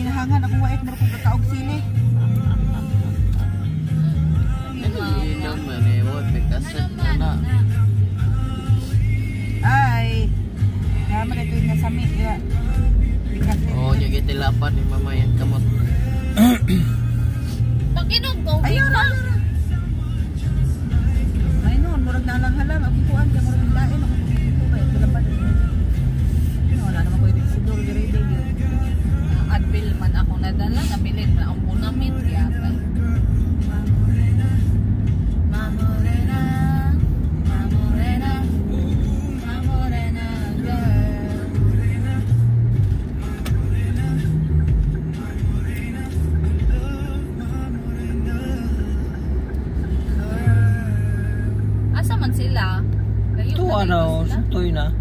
kinahangan ako wait mo kung kakaog sili. Inom man eh, mo pagkasad na. Ay, naman ito yung nasami. Oo, yung gitilapan ni mama yung kamot. Pag inugaw, ayun na. Ay noon, murag na lang halang. Ako kuhan ka, murag nilain. Ako kuhan, kalapan. Wala naman ko yung siguro ready yun. Advil man ako nadala, nabilin man ang punamit yata. Mamorena, mamorena, mamorena girl. Asa man sila? Kayo Ito ano, sutoy na.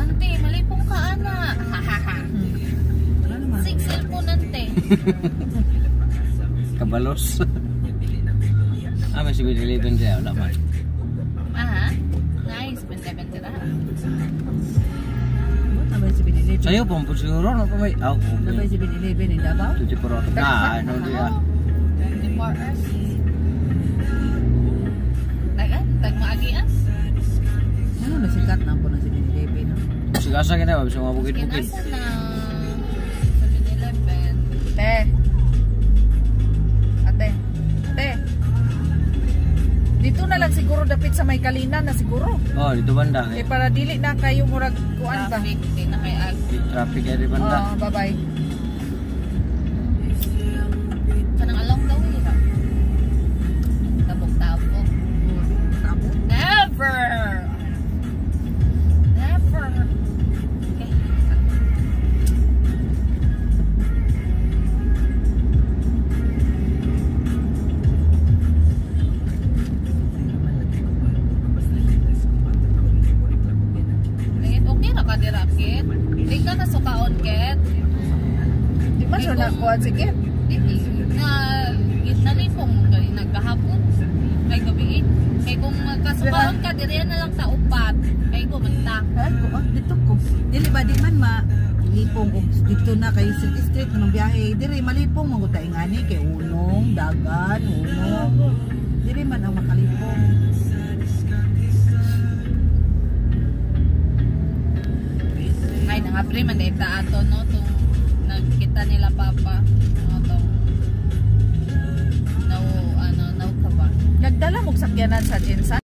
Ante, malipong ka ana. Sig cellphone ante. Kabalos. May 7-Eleven siya, wala man. Aha. Nice, bente-bente na. Nabay si Binilibin. Sa'yo, pampun siguro, no pa may... Oh, Nabay si Binilibin, hindi ba? 24 oras na, ano diya. 24 hours. Tag-maagian. Ano na sikat na po na si Binilibin? Sigasa ka na, bisa mga bukid-bukid. Kinasa na 7-Eleven. Te. Ate. Te. Dito na lang siguro dapit sa may Kalinan na siguro. Oh, dito banda. Eh para dili na kayo murag kuan ba? Traffic, di na kay ag. Traffic ya di banda. Oh, bye-bye. Kanang along daw nila. Tabog-tabog. Tabog? Never! Never! Okay. Ket, okay ra ka di Rakit? Di ka nasukaon, Ket? Di ba so na kuan sige? Dili. Nalipong nagkahapon. Kay gabi. Kay kung magkasukaon ka, diri na lang ta upat. Kay ko manta. Ha? Dito ko. Dili ba di man ma lipong og dito na kay City Street nang biyahe. Diri malipong manguta ingani kay unong, dagan, unong. Diri man ang makalipong. Ay, nangapri man dito ato, no? Tung nagkita nila papa. No, tong no, ano, no ka ba? Nagdala mo sakyanan sa Jensen.